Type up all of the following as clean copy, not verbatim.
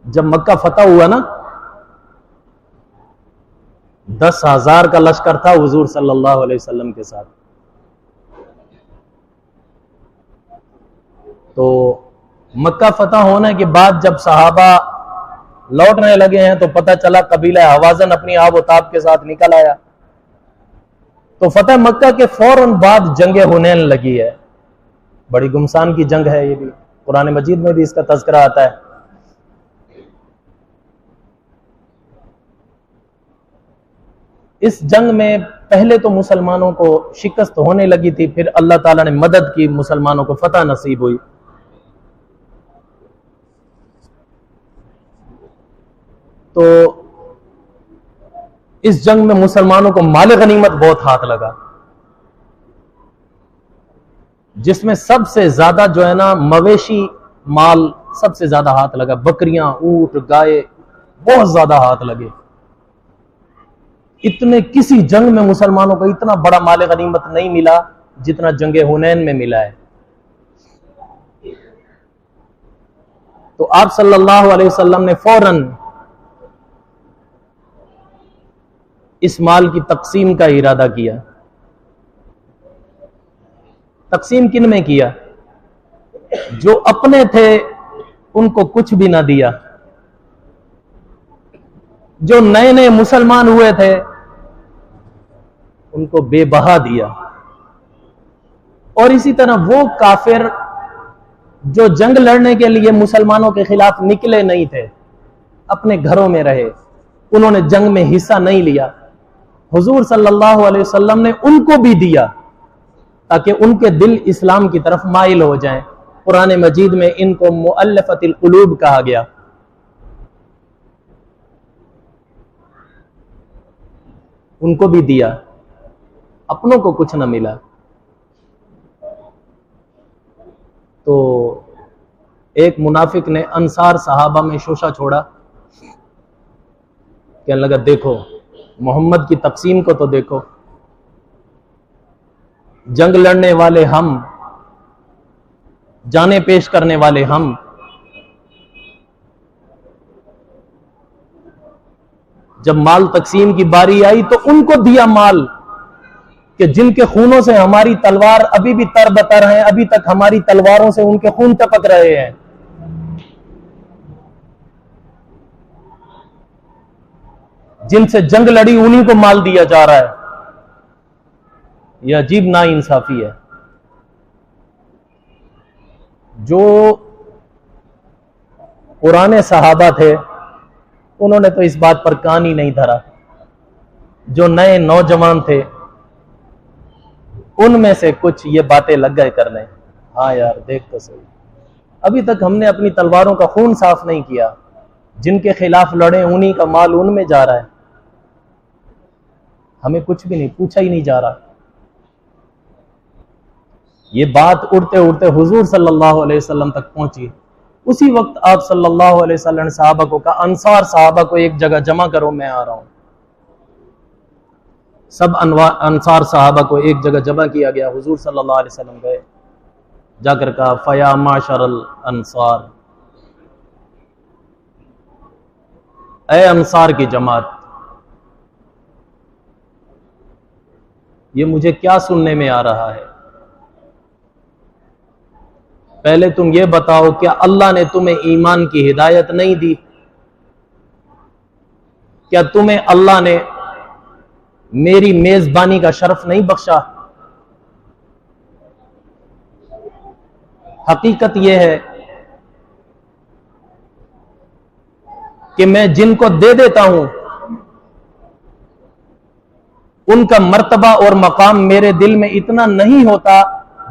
جب مکہ فتح ہوا نا، 10,000 کا لشکر تھا حضور صلی اللہ علیہ وسلم کے ساتھ. تو مکہ فتح ہونے کے بعد جب صحابہ لوٹنے لگے ہیں تو پتہ چلا قبیلہ حوازن اپنی آب و تاب کے ساتھ نکل آیا. تو فتح مکہ کے فوراً بعد جنگ حنین لگی ہے. بڑی گمسان کی جنگ ہے، یہ بھی قرآن مجید میں بھی اس کا تذکرہ آتا ہے. اس جنگ میں پہلے تو مسلمانوں کو شکست ہونے لگی تھی، پھر اللہ تعالیٰ نے مدد کی، مسلمانوں کو فتح نصیب ہوئی. تو اس جنگ میں مسلمانوں کو مال غنیمت بہت ہاتھ لگا، جس میں سب سے زیادہ جو ہے نا مویشی مال سب سے زیادہ ہاتھ لگا. بکریاں، اونٹ، گائے بہت زیادہ ہاتھ لگے. اتنے کسی جنگ میں مسلمانوں کو اتنا بڑا مال غنیمت نہیں ملا جتنا جنگ حنین میں ملا ہے. تو آپ صلی اللہ علیہ وسلم نے فوراً اس مال کی تقسیم کا ارادہ کیا. تقسیم کن میں کیا؟ جو اپنے تھے ان کو کچھ بھی نہ دیا، جو نئے نئے مسلمان ہوئے تھے ان کو بے بہا دیا، اور اسی طرح وہ کافر جو جنگ لڑنے کے لیے مسلمانوں کے خلاف نکلے نہیں تھے، اپنے گھروں میں رہے، انہوں نے جنگ میں حصہ نہیں لیا، حضور صلی اللہ علیہ وسلم نے ان کو بھی دیا تاکہ ان کے دل اسلام کی طرف مائل ہو جائیں. قرآن مجید میں ان کو مؤلفۃ القلوب کہا گیا. ان کو بھی دیا، اپنوں کو کچھ نہ ملا. تو ایک منافق نے انصار صحابہ میں شوشہ چھوڑا، کہنے لگا دیکھو محمد کی تقسیم کو تو دیکھو، جنگ لڑنے والے ہم، جانیں پیش کرنے والے ہم، جب مال تقسیم کی باری آئی تو ان کو دیا مال کہ جن کے خونوں سے ہماری تلوار ابھی بھی تر بتر ہیں، ابھی تک ہماری تلواروں سے ان کے خون ٹپک رہے ہیں. جن سے جنگ لڑی انہی کو مال دیا جا رہا ہے. یہ عجیب ناانصافی ہے. جو پرانے صحابہ تھے انہوں نے تو اس بات پر کان ہی نہیں دھرا. جو نئے نوجوان تھے ان میں سے کچھ یہ باتیں لگ گئے کرنے، ہاں یار دیکھ تو صحیح، ابھی تک ہم نے اپنی تلواروں کا خون صاف نہیں کیا، جن کے خلاف لڑے انہی کا مال ان میں جا رہا ہے، ہمیں کچھ بھی نہیں پوچھا ہی نہیں جا رہا. یہ بات اڑتے اڑتے حضور صلی اللہ علیہ وسلم تک پہنچی. اسی وقت آپ صلی اللہ علیہ وسلم نے صحابہ کو کہا انصار صحابہ کو ایک جگہ جمع کرو، میں آ رہا ہوں. سب انصار صحابہ کو ایک جگہ جمع کیا گیا. حضور صلی اللہ علیہ وسلم گئے، جا کر کہا فیا معشر الانصار، اے انصار کی جماعت، یہ مجھے کیا سننے میں آ رہا ہے؟ پہلے تم یہ بتاؤ کیا اللہ نے تمہیں ایمان کی ہدایت نہیں دی؟ کیا تمہیں اللہ نے میری میزبانی کا شرف نہیں بخشا؟ حقیقت یہ ہے کہ میں جن کو دے دیتا ہوں ان کا مرتبہ اور مقام میرے دل میں اتنا نہیں ہوتا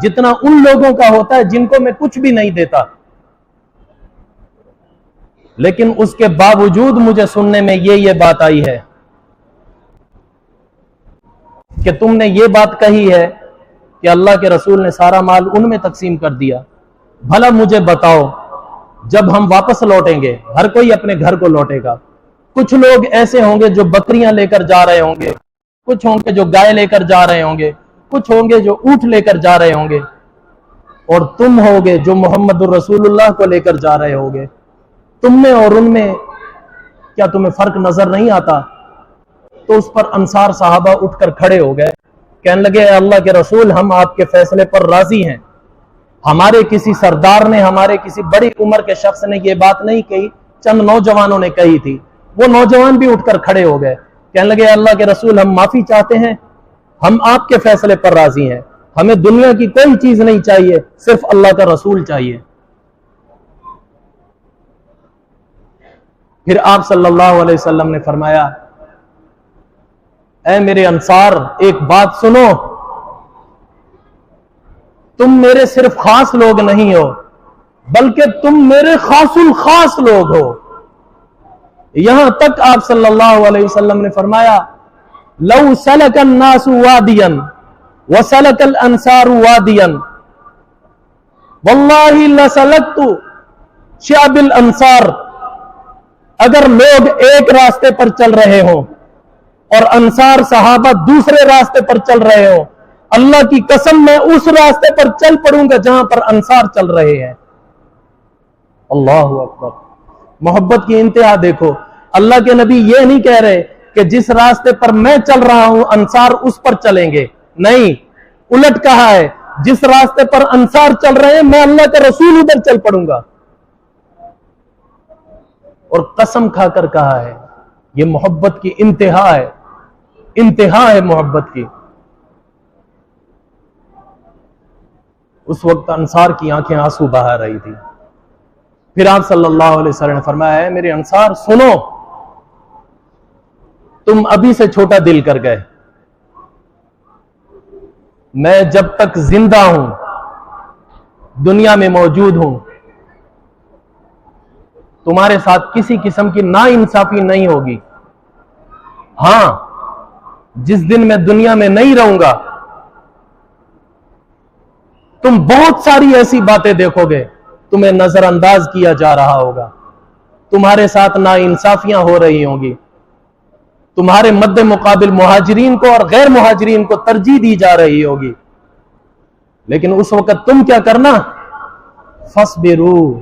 جتنا ان لوگوں کا ہوتا ہے جن کو میں کچھ بھی نہیں دیتا. لیکن اس کے باوجود مجھے سننے میں یہ بات آئی ہے کہ تم نے یہ بات کہی ہے کہ اللہ کے رسول نے سارا مال ان میں تقسیم کر دیا. بھلا مجھے بتاؤ جب ہم واپس لوٹیں گے، ہر کوئی اپنے گھر کو لوٹے گا، کچھ لوگ ایسے ہوں گے جو بکریاں لے کر جا رہے ہوں گے، کچھ ہوں گے جو گائے لے کر جا رہے ہوں گے، کچھ ہوں گے جو اونٹ لے کر جا رہے ہوں گے، اور تم ہوگے جو محمد الرسول اللہ کو لے کر جا رہے ہوگے. تم میں اور ان میں کیا تمہیں فرق نظر نہیں آتا؟ تو اس پر انصار صحابہ اٹھ کر کھڑے ہو گئے، کہنے لگے اے اللہ کے رسول، ہم آپ کے فیصلے پر راضی ہیں، ہمارے کسی سردار نے، ہمارے کسی بڑی عمر کے شخص نے یہ بات نہیں کہی، چند نوجوانوں نے کہی تھی۔ وہ نوجوان بھی اٹھ کر کھڑے ہو گئے، کہنے لگے اے اللہ کے رسول، ہم معافی چاہتے ہیں، ہم آپ کے فیصلے پر راضی ہیں، ہمیں دنیا کی کوئی چیز نہیں چاہیے، صرف اللہ کا رسول چاہیے۔ پھر آپ صلی اللہ علیہ وسلم نے فرمایا اے میرے انصار، ایک بات سنو، تم میرے صرف خاص لوگ نہیں ہو بلکہ تم میرے خاص الخاص لوگ ہو۔ یہاں تک آپ صلی اللہ علیہ وسلم نے فرمایا لو سلک الناس وادیا وسلک الانصار وادیا واللہ لسلکت شعب الانصار، اگر لوگ ایک راستے پر چل رہے ہوں اور انصار صحابہ دوسرے راستے پر چل رہے ہوں، اللہ کی قسم میں اس راستے پر چل پڑوں گا جہاں پر انصار چل رہے ہیں۔ اللہ اکبر، محبت کی انتہا دیکھو۔ اللہ کے نبی یہ نہیں کہہ رہے کہ جس راستے پر میں چل رہا ہوں انصار اس پر چلیں گے، نہیں، الٹ کہا ہے جس راستے پر انصار چل رہے ہیں میں اللہ کا رسول ادھر چل پڑوں گا، اور قسم کھا کر کہا ہے۔ یہ محبت کی انتہا ہے، انتہا ہے محبت کی۔ اس وقت انصار کی آنکھیں آنسو بہا رہی تھی۔ پھر آپ صلی اللہ علیہ وسلم نے فرمایا ہے میرے انصار سنو، تم ابھی سے چھوٹا دل کر گئے، میں جب تک زندہ ہوں، دنیا میں موجود ہوں، تمہارے ساتھ کسی قسم کی نا انصافی نہیں ہوگی۔ ہاں، جس دن میں دنیا میں نہیں رہوں گا تم بہت ساری ایسی باتیں دیکھو گے، تمہیں نظر انداز کیا جا رہا ہوگا، تمہارے ساتھ نا انصافیاں ہو رہی ہوں گی، تمہارے مد مقابل مہاجرین کو اور غیر مہاجرین کو ترجیح دی جا رہی ہوگی، لیکن اس وقت تم کیا کرنا؟ فَاصْبِرُوا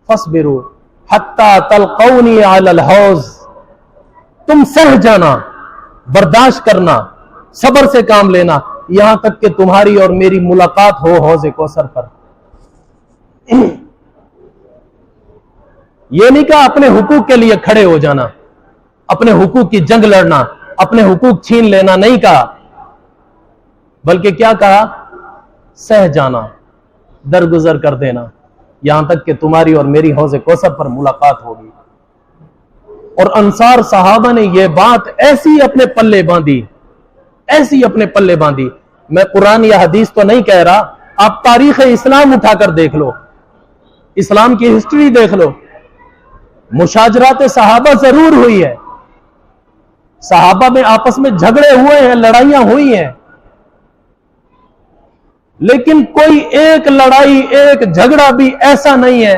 فَاصْبِرُوا حَتَّى تَلْقَوْنِي عَلَى الْحَوْضِ، تم سہ جانا، برداشت کرنا، صبر سے کام لینا، یہاں تک کہ تمہاری اور میری ملاقات ہو حوض کوثر پر۔ یہ نہیں کہا اپنے حقوق کے لیے کھڑے ہو جانا، اپنے حقوق کی جنگ لڑنا، اپنے حقوق چھین لینا نہیں کہا، بلکہ کیا کہا؟ سہ جانا، درگزر کر دینا، یہاں تک کہ تمہاری اور میری حوض کوثر پر ملاقات ہوگی۔ اور انصار صحابہ نے یہ بات ایسی اپنے پلے باندھی، ایسی اپنے پلے باندھی۔ میں قرآن یا حدیث تو نہیں کہہ رہا، آپ تاریخ اسلام اٹھا کر دیکھ لو، اسلام کی ہسٹری دیکھ لو، مشاجرات صحابہ ضرور ہوئی ہے، صحابہ میں آپس میں جھگڑے ہوئے ہیں، لڑائیاں ہوئی ہیں، لیکن کوئی ایک لڑائی، ایک جھگڑا بھی ایسا نہیں ہے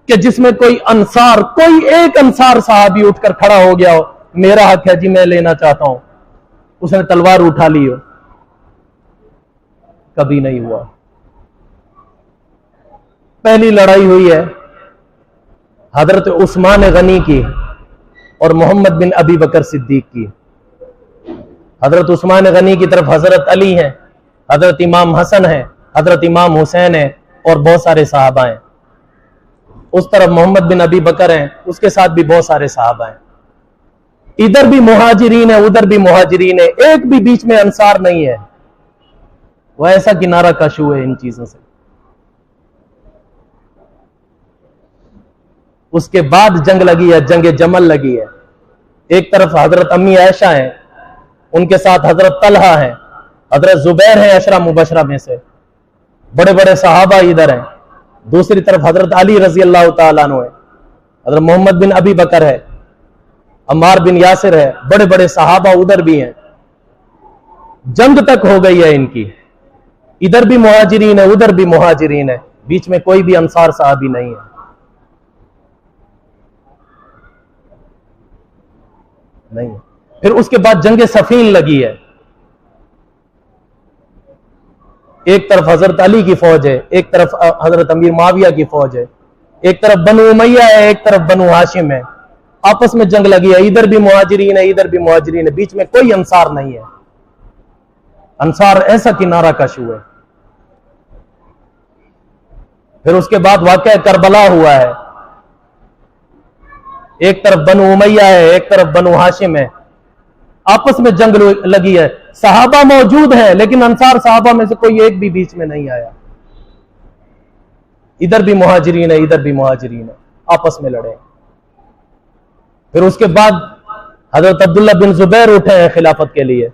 کہ جس میں کوئی ایک انصار صحابی اٹھ کر کھڑا ہو گیا ہو، میرا حق ہے جی میں لینا چاہتا ہوں، اس نے تلوار اٹھا لی ہو، کبھی نہیں ہوا۔ پہلی لڑائی ہوئی ہے حضرت عثمان غنی کی اور محمد بن ابی بکر صدیق کی۔ حضرت عثمان غنی کی طرف حضرت علی ہیں، حضرت امام حسن ہیں، حضرت امام حسین ہیں اور بہت سارے صحابہ ہیں۔ اس طرف محمد بن ابی بکر ہیں، اس کے ساتھ بھی بہت سارے صحابہ ہیں۔ ادھر بھی مہاجرین ہیں، ادھر بھی مہاجرین ہیں، ایک بھی بیچ میں انصار نہیں ہے۔ وہ ایسا کنارہ کشو ہے ان چیزوں سے۔ اس کے بعد جنگ لگی ہے، جنگ جمل لگی ہے۔ ایک طرف حضرت امی عائشہ ہیں، ان کے ساتھ حضرت طلحہ ہیں، حضرت زبیر ہیں عشرہ مبشرہ میں سے، بڑے بڑے صحابہ ادھر ہیں۔ دوسری طرف حضرت علی رضی اللہ تعالیٰ عنہ ہے، حضرت محمد بن ابی بکر ہے، عمار بن یاسر ہے، بڑے بڑے صحابہ ادھر بھی ہیں۔ جنگ تک ہو گئی ہے ان کی، ادھر بھی مہاجرین ہے، ادھر بھی مہاجرین ہے، بیچ میں کوئی بھی انصار صحابی نہیں ہے۔ نہیں۔ پھر اس کے بعد جنگ صفین لگی ہے، ایک طرف حضرت علی کی فوج ہے، ایک طرف حضرت امیر معاویہ کی فوج ہے، ایک طرف بنو امیہ ہے، ایک طرف بنو ہاشم ہے، آپس میں جنگ لگی ہے، ادھر بھی مہاجرین ہے ادھر بھی مہاجرین ہے، بیچ میں کوئی انصار نہیں ہے۔ انصار ایسا کنارہ کش ہوئے۔ پھر اس کے بعد واقعہ کربلا ہوا ہے، ایک طرف بنو امیہ ہے ایک طرف بنو ہاشم ہے، آپس میں جنگ لگی ہے، صحابہ موجود ہیں لیکن انصار صحابہ میں سے کوئی ایک بھی بیچ میں نہیں آیا، ادھر بھی مہاجرین ہے ادھر بھی مہاجرین ہے، آپس میں لڑے۔ پھر اس کے بعد حضرت عبداللہ بن زبیر اٹھے ہیں خلافت کے لیے،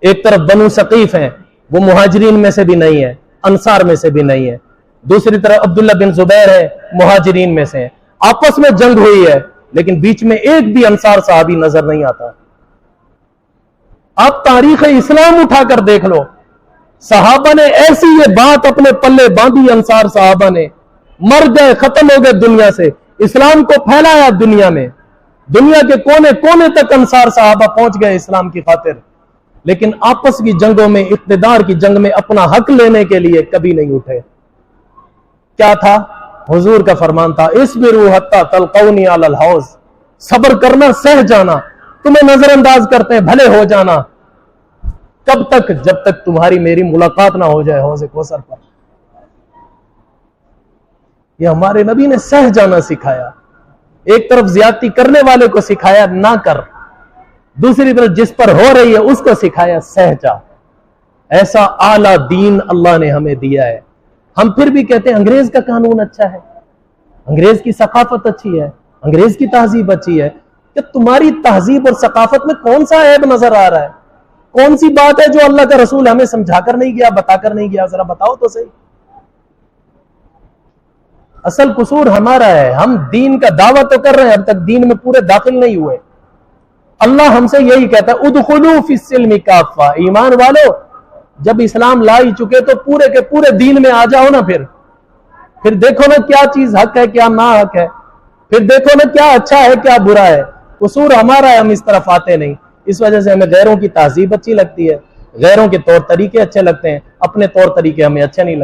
ایک طرف بنو ثقیف ہیں، وہ مہاجرین میں سے بھی نہیں ہے انصار میں سے بھی نہیں ہے، دوسری طرف عبداللہ بن زبیر ہے مہاجرین میں سے ہیں، آپس میں جنگ ہوئی ہے لیکن بیچ میں ایک بھی انصار صحابی نظر نہیں آتا۔ آپ تاریخ اسلام اٹھا کر دیکھ لو، صحابہ نے ایسی یہ بات اپنے پلے باندھی، انصار صحابہ نے مر گئے ختم ہو گئے دنیا سے، اسلام کو پھیلایا دنیا میں، دنیا کے کونے کونے تک انصار صحابہ پہنچ گئے اسلام کی خاطر، لیکن آپس کی جنگوں میں اقتدار کی جنگ میں اپنا حق لینے کے لیے کبھی نہیں اٹھے۔ کیا تھا؟ حضور کا فرمان تھا اصبروا حتی تلقونی علی الحوض، صبر کرنا سہ جانا، تمہیں نظر انداز کرتے ہیں بھلے ہو جانا، کب تک؟ جب تک تمہاری میری ملاقات نہ ہو جائے حوض کوثر پر۔ یہ ہمارے نبی نے سہ جانا سکھایا، ایک طرف زیادتی کرنے والے کو سکھایا نہ کر، دوسری طرف جس پر ہو رہی ہے اس کو سکھایا سہ جا۔ ایسا اعلیٰ دین اللہ نے ہمیں دیا ہے۔ ہم پھر بھی کہتے ہیں انگریز کا قانون اچھا ہے، انگریز کی ثقافت اچھی ہے، انگریز کی تہذیب اچھی ہے، کہ تمہاری تہذیب اور ثقافت میں کون سا عیب نظر آ رہا ہے؟ کون سی بات ہے جو اللہ کا رسول ہمیں سمجھا کر نہیں گیا، بتا کر نہیں گیا؟ ذرا بتاؤ تو صحیح۔ اصل قصور ہمارا ہے، ہم دین کا دعویٰ تو کر رہے ہیں، اب تک دین میں پورے داخل نہیں ہوئے۔ اللہ ہم سے یہی کہتا ہے ادخلوا فی السلم کافہ، ایمان والو جب اسلام لا ہی چکے تو پورے کے پورے دین میں آ جاؤ نا، پھر دیکھو نا کیا چیز حق ہے کیا نا حق ہے، پھر دیکھو نا کیا اچھا ہے کیا برا ہے۔ قصور ہمارا ہے، ہم اس طرف آتے نہیں، اس وجہ سے ہمیں غیروں کی تہذیب اچھی لگتی ہے، غیروں کے طور طریقے اچھے لگتے ہیں، اپنے طور طریقے ہمیں اچھے نہیں لگتے۔